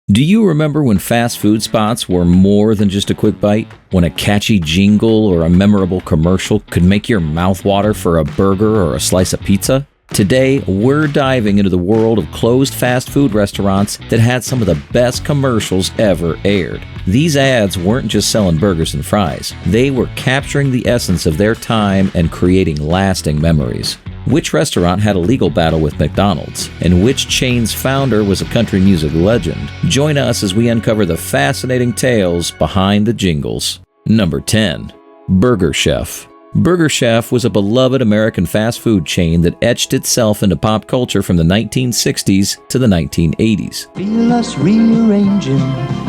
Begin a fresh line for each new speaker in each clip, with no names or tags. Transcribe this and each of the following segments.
Do you remember when fast food spots were more than just a quick bite? When a catchy jingle or a memorable commercial could make your mouth water for a burger or a slice of pizza? Today, we're diving into the world of closed fast food restaurants that had some of the best commercials ever aired. These ads weren't just selling burgers and fries. They were capturing the essence of their time and creating lasting memories. Which restaurant had a legal battle with McDonald's? And which chain's founder was a country music legend? Join us as we uncover the fascinating tales behind the jingles. Number 10. Burger Chef. Burger Chef was a beloved American fast food chain that etched itself into pop culture from the 1960s to the 1980s.
Feel us rearranging,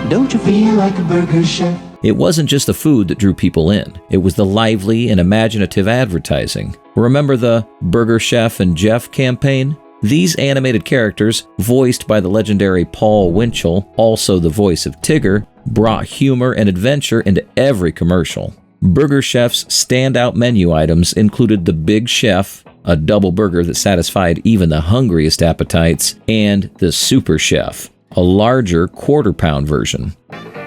don't you feel like a burger chef?
It wasn't just the food that drew people in. It was the lively and imaginative advertising. Remember the Burger Chef and Jeff campaign? These animated characters, voiced by the legendary Paul Winchell, also the voice of Tigger, brought humor and adventure into every commercial. Burger Chef's standout menu items included the Big Chef, a double burger that satisfied even the hungriest appetites, and the Super Chef, a larger quarter-pound version.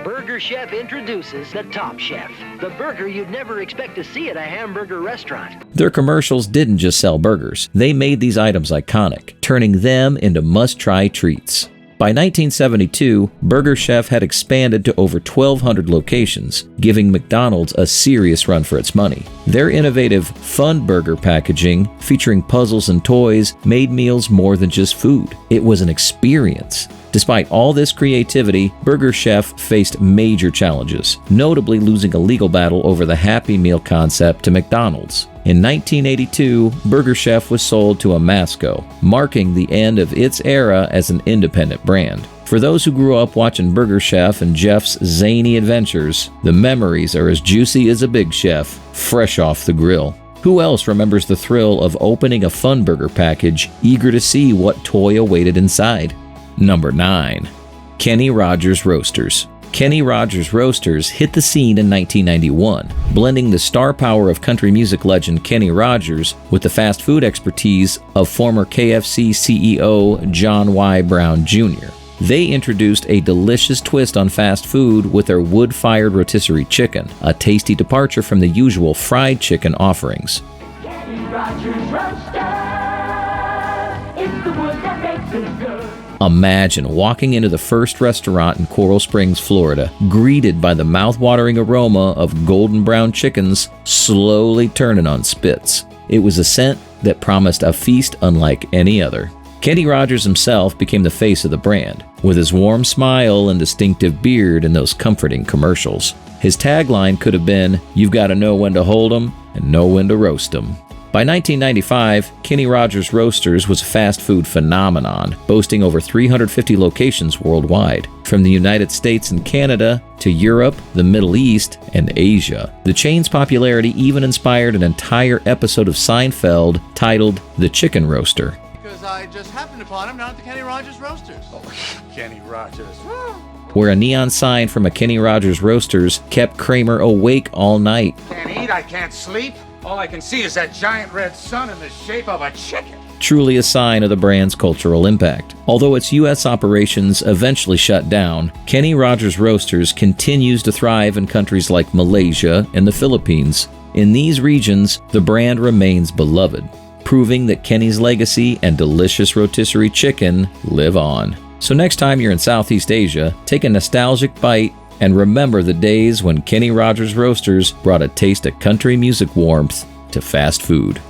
Burger Chef introduces the Top Chef, the burger you'd never expect to see at a hamburger restaurant.
Their commercials didn't just sell burgers. They made these items iconic, turning them into must-try treats. By 1972, Burger Chef had expanded to over 1,200 locations, giving McDonald's a serious run for its money. Their innovative Fun Burger packaging, featuring puzzles and toys, made meals more than just food. It was an experience. Despite all this creativity, Burger Chef faced major challenges, notably losing a legal battle over the Happy Meal concept to McDonald's. In 1982, Burger Chef was sold to Amasco, marking the end of its era as an independent brand. For those who grew up watching Burger Chef and Jeff's zany adventures, the memories are as juicy as a Big Chef, fresh off the grill. Who else remembers the thrill of opening a Fun Burger package, eager to see what toy awaited inside? Number 9. Kenny Rogers Roasters. Kenny Rogers Roasters hit the scene in 1991, blending the star power of country music legend Kenny Rogers with the fast food expertise of former KFC CEO John Y. Brown Jr. They introduced a delicious twist on fast food with their wood-fired rotisserie chicken, a tasty departure from the usual fried chicken offerings.
Kenny Rogers Roasters, it's the wood that makes it good.
Imagine walking into the first restaurant in Coral Springs, Florida, greeted by the mouth-watering aroma of golden brown chickens slowly turning on spits. It was a scent that promised a feast unlike any other. Kenny Rogers himself became the face of the brand, with his warm smile and distinctive beard in those comforting commercials. His tagline could have been, "You've got to know when to hold 'em and know when to roast 'em." By 1995, Kenny Rogers Roasters was a fast food phenomenon, boasting over 350 locations worldwide, from the United States and Canada to Europe, the Middle East, and Asia. The chain's popularity even inspired an entire episode of Seinfeld titled The Chicken Roaster.
Because I just happened upon him down at the Kenny Rogers Roasters. Oh, Kenny Rogers.
Where a neon sign from a Kenny Rogers Roasters kept Kramer awake all night.
Can't eat, I can't sleep. All I can see is that giant red sun in the shape of a chicken.
Truly a sign of the brand's cultural impact. Although its U.S. operations eventually shut down, Kenny Rogers Roasters continues to thrive in countries like Malaysia and the Philippines. In these regions, the brand remains beloved, proving that Kenny's legacy and delicious rotisserie chicken live on. So next time you're in Southeast Asia, take a nostalgic bite and remember the days when Kenny Rogers Roasters brought a taste of country music warmth to fast food.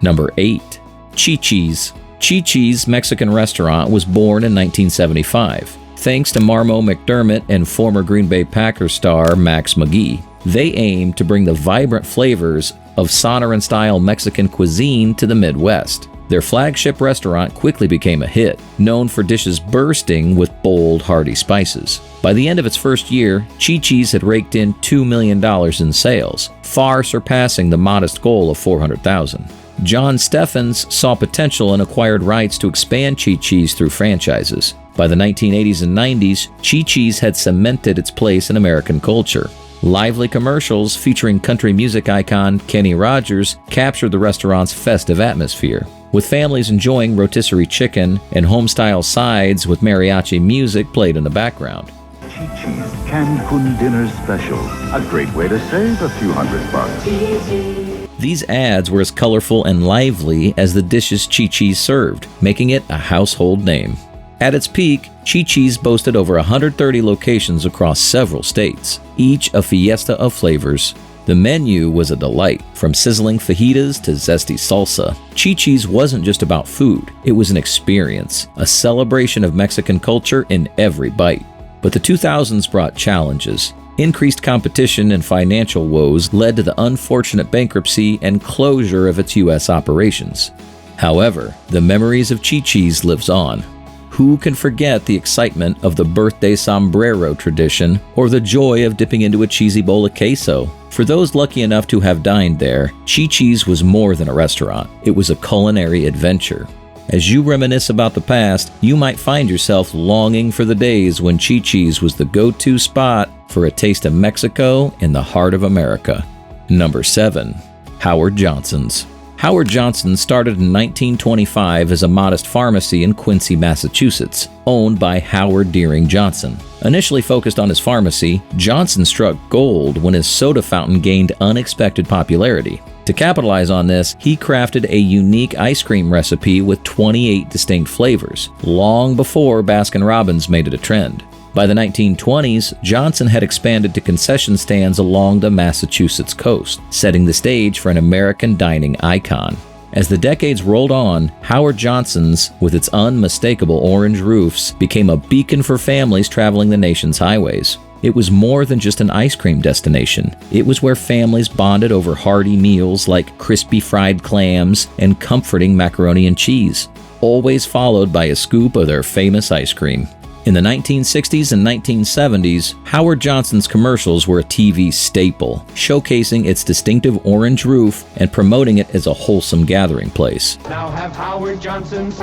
Number 8. Chi-Chi's. Chi-Chi's Mexican restaurant was born in 1975, thanks to Marmo McDermott and former Green Bay Packers star Max McGee. They aimed to bring the vibrant flavors of Sonoran-style Mexican cuisine to the Midwest. Their flagship restaurant quickly became a hit, known for dishes bursting with bold, hearty spices. By the end of its first year, Chi-Chi's had raked in $2 million in sales, far surpassing the modest goal of $400,000. John Steffens saw potential and acquired rights to expand Chi-Chi's through franchises. By the 1980s and 90s, Chi-Chi's had cemented its place in American culture. Lively commercials featuring country music icon Kenny Rogers captured the restaurant's festive atmosphere. with families enjoying rotisserie chicken and home-style sides with mariachi music played in the background.
Chi-Chi's Cancun Dinner Special. A great way to save a few $100.
These ads were as colorful and lively as the dishes Chi-Chi's served, making it a household name. At its peak, Chi-Chi's boasted over 130 locations across several states, each a fiesta of flavors. The menu was a delight, from sizzling fajitas to zesty salsa. Chi-Chi's wasn't just about food, it was an experience, a celebration of Mexican culture in every bite. But the 2000s brought challenges. Increased competition and financial woes led to the unfortunate bankruptcy and closure of its U.S. operations. However, the memories of Chi-Chi's lives on. Who can forget the excitement of the birthday sombrero tradition or the joy of dipping into a cheesy bowl of queso? For those lucky enough to have dined there, Chi-Chi's was more than a restaurant. It was a culinary adventure. As you reminisce about the past, you might find yourself longing for the days when Chi-Chi's was the go-to spot for a taste of Mexico in the heart of America. Number 7. Howard Johnson's. Howard Johnson started in 1925 as a modest pharmacy in Quincy, Massachusetts, owned by Howard Deering Johnson. Initially focused on his pharmacy, Johnson struck gold when his soda fountain gained unexpected popularity. To capitalize on this, he crafted a unique ice cream recipe with 28 distinct flavors, long before Baskin-Robbins made it a trend. By the 1920s, Johnson had expanded to concession stands along the Massachusetts coast, setting the stage for an American dining icon. As the decades rolled on, Howard Johnson's, with its unmistakable orange roofs, became a beacon for families traveling the nation's highways. It was more than just an ice cream destination. It was where families bonded over hearty meals like crispy fried clams and comforting macaroni and cheese, always followed by a scoop of their famous ice cream. In the 1960s and 1970s, Howard Johnson's commercials were a TV staple, showcasing its distinctive orange roof and promoting it as a wholesome gathering place.
Now have Howard Johnson's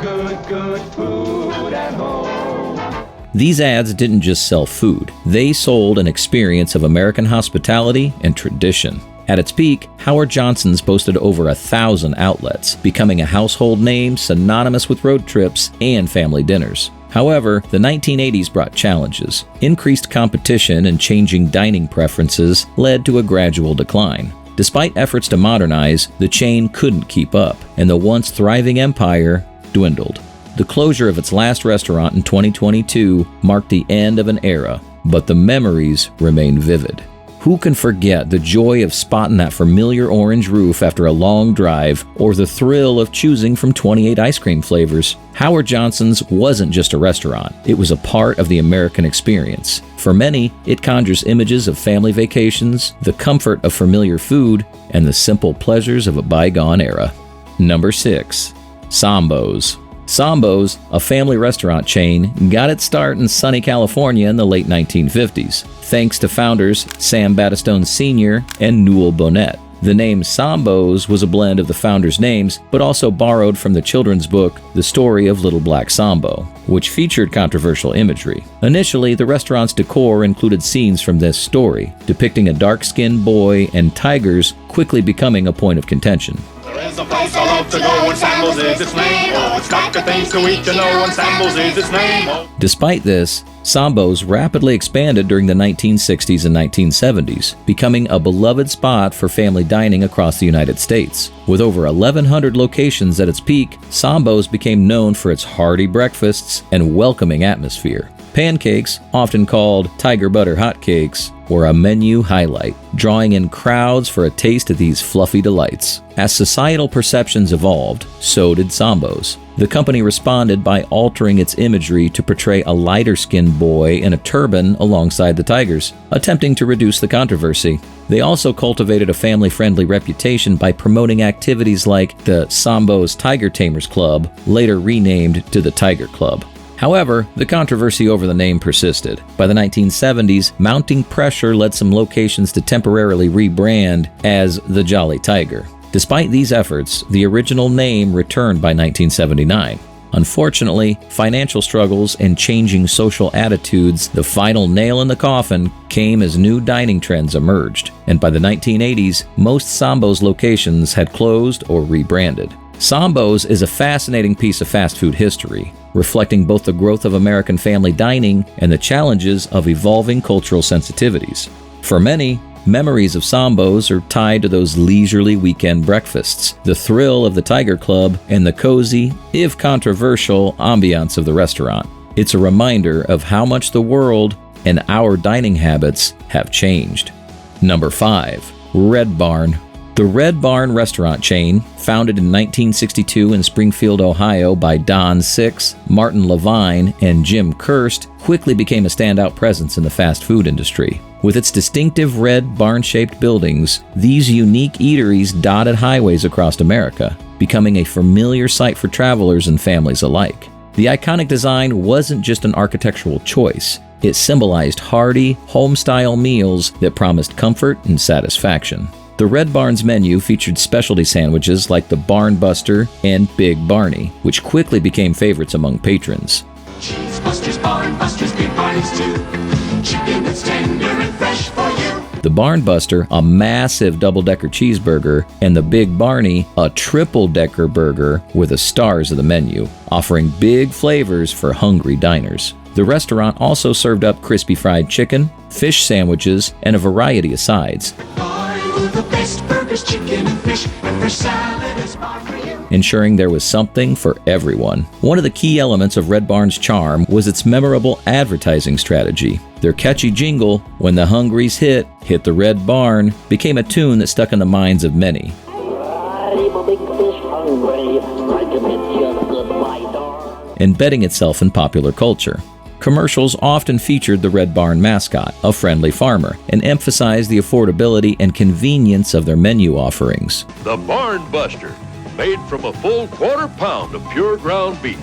good food at home.
These ads didn't just sell food, they sold an experience of American hospitality and tradition. At its peak, Howard Johnson's boasted over 1,000 outlets, becoming a household name synonymous with road trips and family dinners. However, the 1980s brought challenges. Increased competition and changing dining preferences led to a gradual decline. Despite efforts to modernize, the chain couldn't keep up, and the once thriving empire dwindled. The closure of its last restaurant in 2022 marked the end of an era, but the memories remain vivid. Who can forget the joy of spotting that familiar orange roof after a long drive, or the thrill of choosing from 28 ice cream flavors? Howard Johnson's wasn't just a restaurant, it was a part of the American experience. For many, it conjures images of family vacations, the comfort of familiar food, and the simple pleasures of a bygone era. Number 6. Sambos. Sambos, a family restaurant chain, got its start in sunny California in the late 1950s, thanks to founders Sam Battistone Sr. and Newell Bonnet. The name Sambos was a blend of the founders' names, but also borrowed from the children's book The Story of Little Black Sambo, which featured controversial imagery. Initially, the restaurant's decor included scenes from this story, depicting a dark-skinned boy and tigers quickly becoming a point of contention.
There's a place I love to go and Sambos is its name. Oh, it's got good things to eat, you know, and Sambos is its name. Oh.
Despite this, Sambos rapidly expanded during the 1960s and 1970s, becoming a beloved spot for family dining across the United States. With over 1,100 locations at its peak, Sambos became known for its hearty breakfasts and welcoming atmosphere. Pancakes, often called tiger butter hotcakes, were a menu highlight, drawing in crowds for a taste of these fluffy delights. As societal perceptions evolved, so did Sambos. The company responded by altering its imagery to portray a lighter-skinned boy in a turban alongside the tigers, attempting to reduce the controversy. They also cultivated a family-friendly reputation by promoting activities like the Sambos Tiger Tamers Club, later renamed to the Tiger Club. However, the controversy over the name persisted. By the 1970s, mounting pressure led some locations to temporarily rebrand as the Jolly Tiger. Despite these efforts, the original name returned by 1979. Unfortunately, financial struggles and changing social attitudes, the final nail in the coffin, came as new dining trends emerged, and by the 1980s, most Sambos locations had closed or rebranded. Sambos is a fascinating piece of fast food history, reflecting both the growth of American family dining and the challenges of evolving cultural sensitivities. For many, memories of Sambos are tied to those leisurely weekend breakfasts, the thrill of the Tiger Club, and the cozy, if controversial, ambiance of the restaurant. It's a reminder of how much the world and our dining habits have changed. Number 5. Red Barn. The Red Barn restaurant chain, founded in 1962 in Springfield, Ohio by Don Six, Martin Levine, and Jim Kirst, quickly became a standout presence in the fast food industry. With its distinctive red barn-shaped buildings, these unique eateries dotted highways across America, becoming a familiar sight for travelers and families alike. The iconic design wasn't just an architectural choice. It symbolized hearty, home-style meals that promised comfort and satisfaction. The Red Barn's menu featured specialty sandwiches like the Barn Buster and Big Barney, which quickly became favorites among patrons.
Cheese Busters, Barn Busters, Big Barneys too. Chicken that's tender and fresh for you.
The Barn Buster, a massive double-decker cheeseburger, and the Big Barney, a triple-decker burger, were the stars of the menu, offering big flavors for hungry diners. The restaurant also served up crispy fried chicken, fish sandwiches, and a variety of sides,
The best burgers, chicken and fish, and fresh salad is barn for you.
ensuring there was something for everyone. One of the key elements of Red Barn's charm was its memorable advertising strategy. Their catchy jingle, "When the Hungries hit the Red Barn," became a tune that stuck in the minds of many. Embedding itself in popular culture. Commercials often featured the Red Barn mascot, a friendly farmer, and emphasized the affordability and convenience of their menu offerings.
The Barn Buster, made from a full quarter pound of pure ground beef.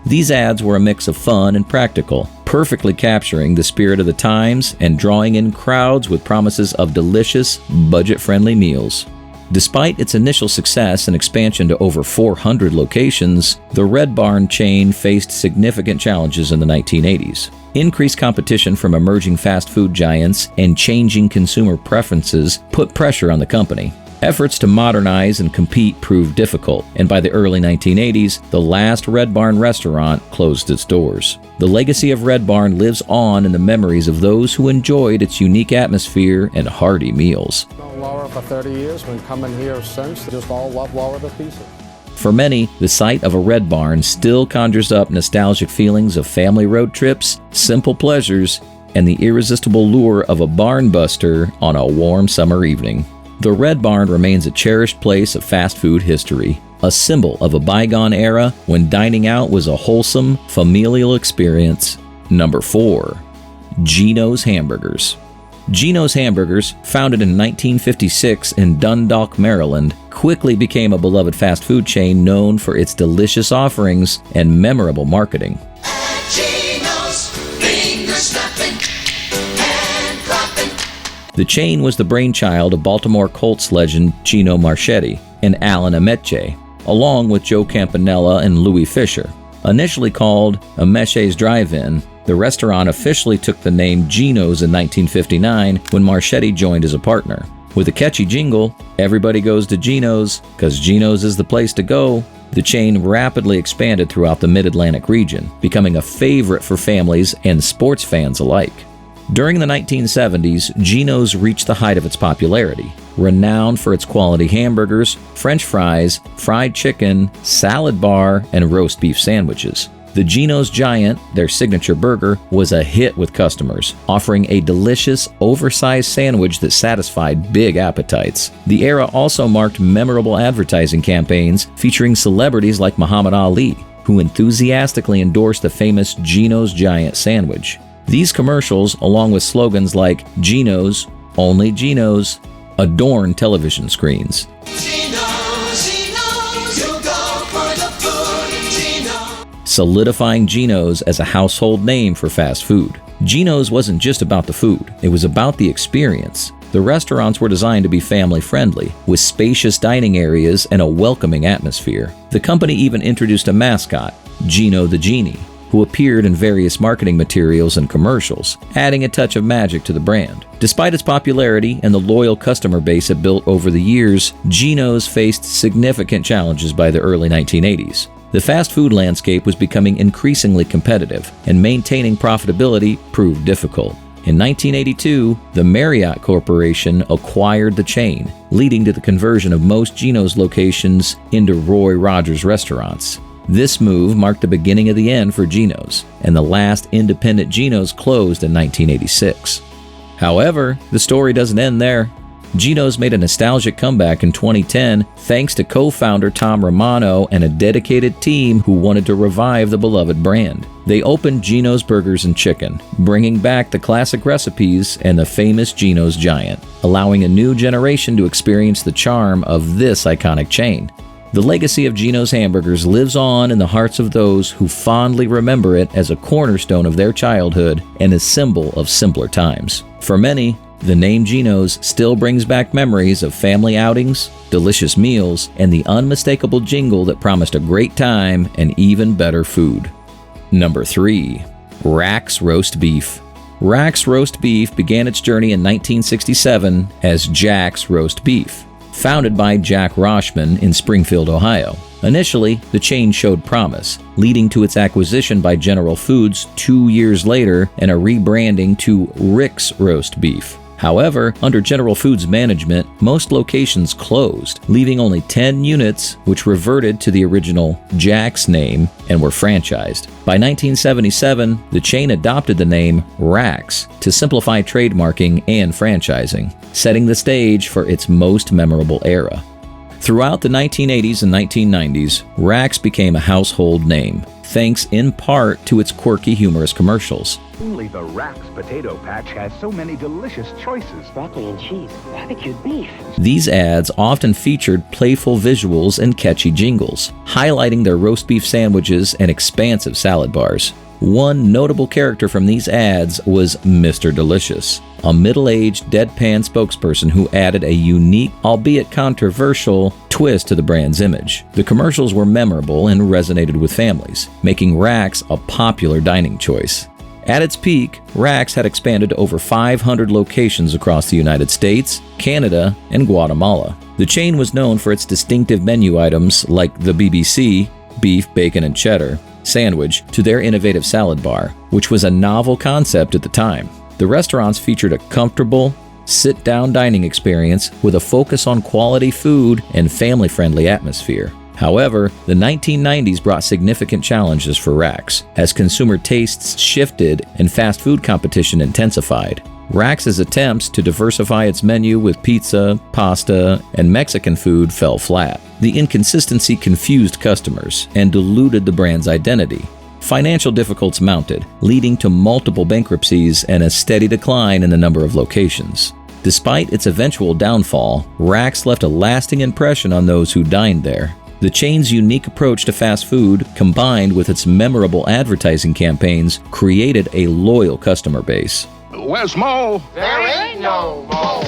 These ads were a mix of fun and practical, perfectly capturing the spirit of the times and drawing in crowds with promises of delicious, budget-friendly meals. Despite its initial success and expansion to over 400 locations, the Red Barn chain faced significant challenges in the 1980s. Increased competition from emerging fast food giants and changing consumer preferences put pressure on the company. Efforts to modernize and compete proved difficult, and by the early 1980s, the last Red Barn restaurant closed its doors. The legacy of Red Barn lives on in the memories of those who enjoyed its unique atmosphere and hearty meals.
Known Laura for 30 years, been coming here since, just all love Laura to pieces.
For many, the sight of a Red Barn still conjures up nostalgic feelings of family road trips, simple pleasures, and the irresistible lure of a barn buster on a warm summer evening. The Red Barn remains a cherished place of fast food history, a symbol of a bygone era when dining out was a wholesome, familial experience. Number 4. Gino's Hamburgers. Gino's Hamburgers, founded in 1956 in Dundalk, Maryland, quickly became a beloved fast food chain known for its delicious offerings and memorable marketing. The chain was the brainchild of Baltimore Colts legend Gino Marchetti and Alan Ameche, along with Joe Campanella and Louis Fisher. Initially called Ameche's Drive-In, the restaurant officially took the name Gino's in 1959 when Marchetti joined as a partner. With a catchy jingle, "Everybody goes to Gino's, 'cause Gino's is the place to go," the chain rapidly expanded throughout the Mid-Atlantic region, becoming a favorite for families and sports fans alike. During the 1970s, Gino's reached the height of its popularity, renowned for its quality hamburgers, French fries, fried chicken, salad bar, and roast beef sandwiches. The Gino's Giant, their signature burger, was a hit with customers, offering a delicious, oversized sandwich that satisfied big appetites. The era also marked memorable advertising campaigns featuring celebrities like Muhammad Ali, who enthusiastically endorsed the famous Gino's Giant sandwich. These commercials, along with slogans like "Gino's, only Gino's," adorned television screens. Solidifying Gino's as a household name for fast food. Gino's wasn't just about the food, it was about the experience. The restaurants were designed to be family-friendly, with spacious dining areas and a welcoming atmosphere. The company even introduced a mascot, Gino the Genie, who appeared in various marketing materials and commercials, adding a touch of magic to the brand. Despite its popularity and the loyal customer base it built over the years, Gino's faced significant challenges by the early 1980s. The fast food landscape was becoming increasingly competitive, and maintaining profitability proved difficult. In 1982, the Marriott Corporation acquired the chain, leading to the conversion of most Gino's locations into Roy Rogers restaurants. This move marked the beginning of the end for Gino's, and the last independent Gino's closed in 1986. However, the story doesn't end there. Gino's made a nostalgic comeback in 2010 thanks to co-founder Tom Romano and a dedicated team who wanted to revive the beloved brand. They opened Gino's Burgers and Chicken, bringing back the classic recipes and the famous Gino's Giant, allowing a new generation to experience the charm of this iconic chain. The legacy of Gino's Hamburgers lives on in the hearts of those who fondly remember it as a cornerstone of their childhood and a symbol of simpler times. For many, the name Gino's still brings back memories of family outings, delicious meals, and the unmistakable jingle that promised a great time and even better food. Number 3. Rax Roast Beef. Rax Roast Beef began its journey in 1967 as Jack's Roast Beef, founded by Jack Roshman in Springfield, Ohio. Initially, the chain showed promise, leading to its acquisition by General Foods 2 years later and a rebranding to Rick's Roast Beef. However, under General Foods management, most locations closed, leaving only 10 units, which reverted to the original Jack's name and were franchised. By 1977, the chain adopted the name Rax to simplify trademarking and franchising, setting the stage for its most memorable era. Throughout the 1980s and 1990s, Rax became a household name, thanks in part to its quirky, humorous commercials.
Only the Rax Potato Patch has so many delicious choices.
Broccoli and cheese, barbecued beef.
These ads often featured playful visuals and catchy jingles, highlighting their roast beef sandwiches and expansive salad bars. One notable character from these ads was Mr. Delicious, a middle-aged, deadpan spokesperson who added a unique, albeit controversial, twist to the brand's image. The commercials were memorable and resonated with families, making Rax a popular dining choice. At its peak, Rax had expanded to over 500 locations across the United States, Canada, and Guatemala. The chain was known for its distinctive menu items like the BBC, beef, bacon, and cheddar, sandwich, to their innovative salad bar, which was a novel concept at the time. The restaurants featured a comfortable, sit-down dining experience with a focus on quality food and family-friendly atmosphere. However, the 1990s brought significant challenges for Rax, as consumer tastes shifted and fast food competition intensified. Rax's attempts to diversify its menu with pizza, pasta, and Mexican food fell flat. The inconsistency confused customers and diluted the brand's identity. Financial difficulties mounted, leading to multiple bankruptcies and a steady decline in the number of locations. Despite its eventual downfall, Rax left a lasting impression on those who dined there. The chain's unique approach to fast food, combined with its memorable advertising campaigns, created a loyal customer base.
Where's Mo?
There ain't no Mo.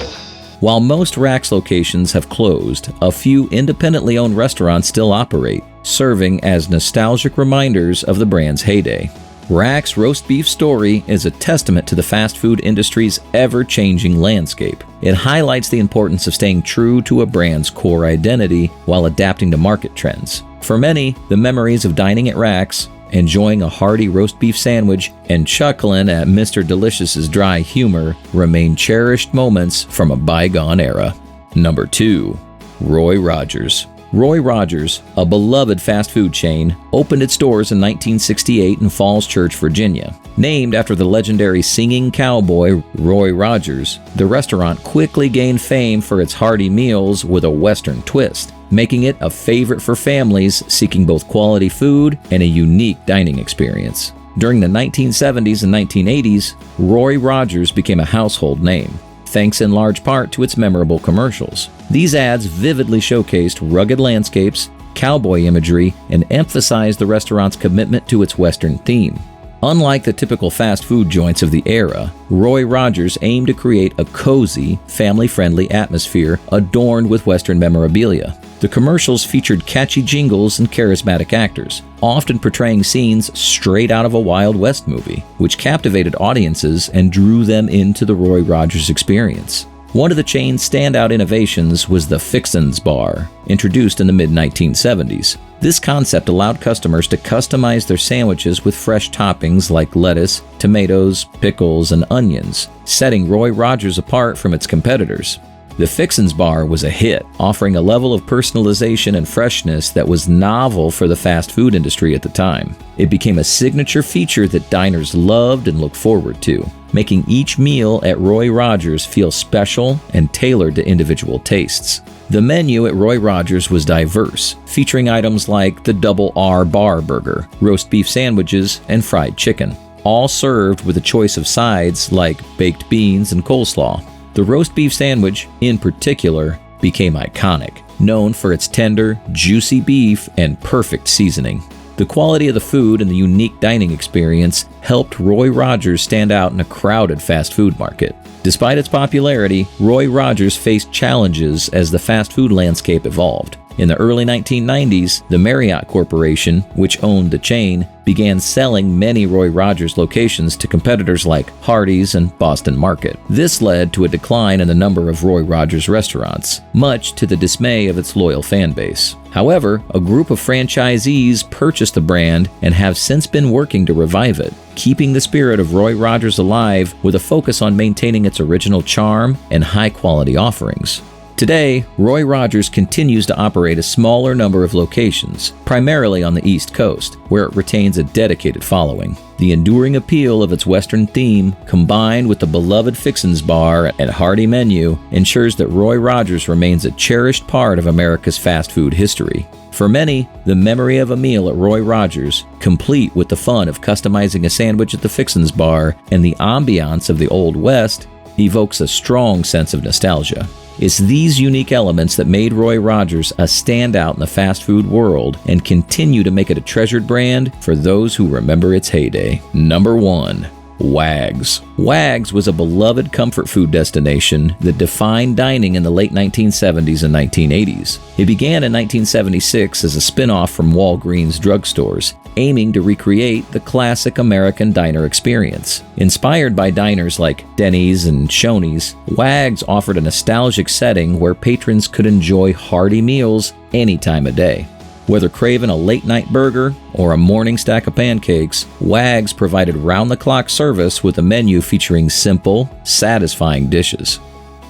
While most Rax locations have closed, a few independently owned restaurants still operate, serving as nostalgic reminders of the brand's heyday. Rax Roast Beef story is a testament to the fast food industry's ever-changing landscape. It highlights the importance of staying true to a brand's core identity while adapting to market trends. For many, the memories of dining at Rax, enjoying a hearty roast beef sandwich, and chuckling at Mr. Delicious's dry humor remain cherished moments from a bygone era. Number 2. Roy Rogers. Roy Rogers, a beloved fast food chain, opened its doors in 1968 in Falls Church, Virginia. Named after the legendary singing cowboy Roy Rogers, the restaurant quickly gained fame for its hearty meals with a Western twist, making it a favorite for families seeking both quality food and a unique dining experience. During the 1970s and 1980s, Roy Rogers became a household name, thanks in large part to its memorable commercials. These ads vividly showcased rugged landscapes, cowboy imagery, and emphasized the restaurant's commitment to its Western theme. Unlike the typical fast food joints of the era, Roy Rogers aimed to create a cozy, family-friendly atmosphere adorned with Western memorabilia. The commercials featured catchy jingles and charismatic actors, often portraying scenes straight out of a Wild West movie, which captivated audiences and drew them into the Roy Rogers experience. One of the chain's standout innovations was the Fixin's Bar, introduced in the mid-1970s. This concept allowed customers to customize their sandwiches with fresh toppings like lettuce, tomatoes, pickles, and onions, setting Roy Rogers apart from its competitors. The Fixin's Bar was a hit, offering a level of personalization and freshness that was novel for the fast food industry at the time. It became a signature feature that diners loved and looked forward to, making each meal at Roy Rogers feel special and tailored to individual tastes. The menu at Roy Rogers was diverse, featuring items like the Double R Bar Burger, roast beef sandwiches, and fried chicken, all served with a choice of sides like baked beans and coleslaw. The roast beef sandwich, in particular, became iconic, known for its tender, juicy beef and perfect seasoning. The quality of the food and the unique dining experience helped Roy Rogers stand out in a crowded fast food market. Despite its popularity, Roy Rogers faced challenges as the fast food landscape evolved. In the early 1990s, the Marriott Corporation, which owned the chain, began selling many Roy Rogers locations to competitors like Hardee's and Boston Market. This led to a decline in the number of Roy Rogers restaurants, much to the dismay of its loyal fan base. However, a group of franchisees purchased the brand and have since been working to revive it, keeping the spirit of Roy Rogers alive with a focus on maintaining its original charm and high-quality offerings. Today, Roy Rogers continues to operate a smaller number of locations, primarily on the East Coast, where it retains a dedicated following. The enduring appeal of its Western theme, combined with the beloved Fixin's Bar and hearty menu, ensures that Roy Rogers remains a cherished part of America's fast food history. For many, the memory of a meal at Roy Rogers, complete with the fun of customizing a sandwich at the Fixin's Bar and the ambiance of the Old West, evokes a strong sense of nostalgia. It's these unique elements that made Roy Rogers a standout in the fast food world and continue to make it a treasured brand for those who remember its heyday. Number 1. Wags. Wags was a beloved comfort food destination that defined dining in the late 1970s and 1980s. It began in 1976 as a spin-off from Walgreens drugstores, aiming to recreate the classic American diner experience. Inspired by diners like Denny's and Shoney's, Wags offered a nostalgic setting where patrons could enjoy hearty meals any time of day. Whether craving a late-night burger or a morning stack of pancakes, Wags provided round-the-clock service with a menu featuring simple, satisfying dishes.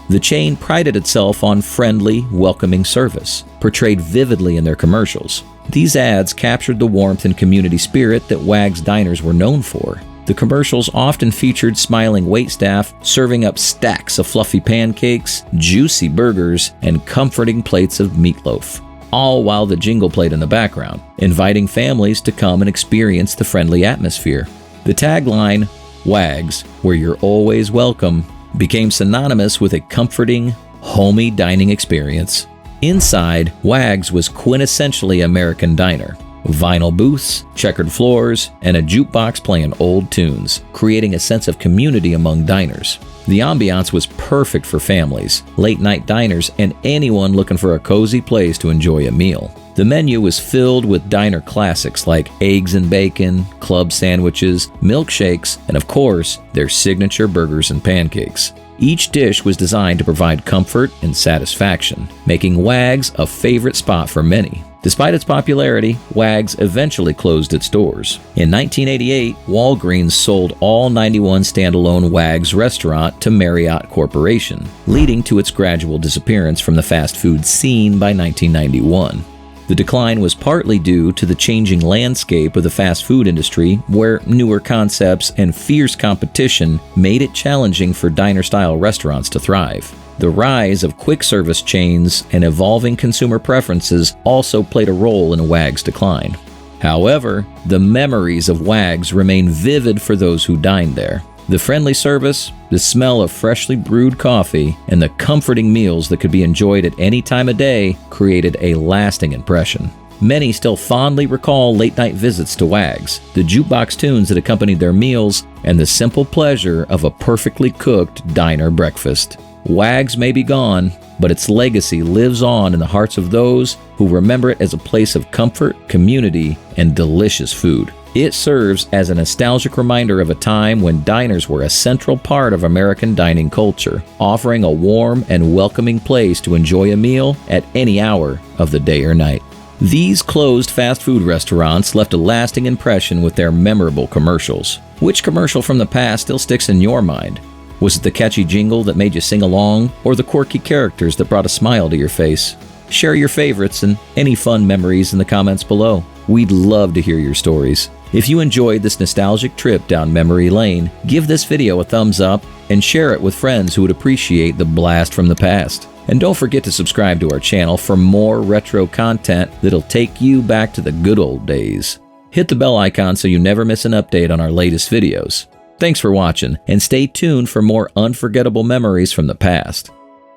The chain prided itself on friendly, welcoming service, portrayed vividly in their commercials. These ads captured the warmth and community spirit that Wags diners were known for. The commercials often featured smiling waitstaff serving up stacks of fluffy pancakes, juicy burgers, and comforting plates of meatloaf, all while the jingle played in the background, inviting families to come and experience the friendly atmosphere. The tagline, "Wags, where you're always welcome," became synonymous with a comforting, homey dining experience. Inside, Wags was quintessentially American diner. Vinyl booths, checkered floors, and a jukebox playing old tunes, creating a sense of community among diners. The ambiance was perfect for families, late-night diners, and anyone looking for a cozy place to enjoy a meal. The menu was filled with diner classics like eggs and bacon, club sandwiches, milkshakes, and of course, their signature burgers and pancakes. Each dish was designed to provide comfort and satisfaction, making Wags a favorite spot for many. Despite its popularity, Wags eventually closed its doors. In 1988, Walgreens sold all 91 standalone Wags restaurants to Marriott Corporation, leading to its gradual disappearance from the fast food scene by 1991. The decline was partly due to the changing landscape of the fast food industry, where newer concepts and fierce competition made it challenging for diner-style restaurants to thrive. The rise of quick-service chains and evolving consumer preferences also played a role in Wags' decline. However, the memories of Wags remain vivid for those who dined there. The friendly service, the smell of freshly brewed coffee, and the comforting meals that could be enjoyed at any time of day created a lasting impression. Many still fondly recall late-night visits to Wags, the jukebox tunes that accompanied their meals, and the simple pleasure of a perfectly cooked diner breakfast. Wags may be gone, but its legacy lives on in the hearts of those who remember it as a place of comfort, community, and delicious food. It serves as a nostalgic reminder of a time when diners were a central part of American dining culture, offering a warm and welcoming place to enjoy a meal at any hour of the day or night. These closed fast food restaurants left a lasting impression with their memorable commercials. Which commercial from the past still sticks in your mind? Was it the catchy jingle that made you sing along, or the quirky characters that brought a smile to your face? Share your favorites and any fun memories in the comments below. We'd love to hear your stories. If you enjoyed this nostalgic trip down memory lane, give this video a thumbs up and share it with friends who would appreciate the blast from the past. And don't forget to subscribe to our channel for more retro content that'll take you back to the good old days. Hit the bell icon so you never miss an update on our latest videos. Thanks for watching, and stay tuned for more unforgettable memories from the past.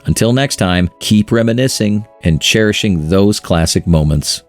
Until next time, keep reminiscing and cherishing those classic moments.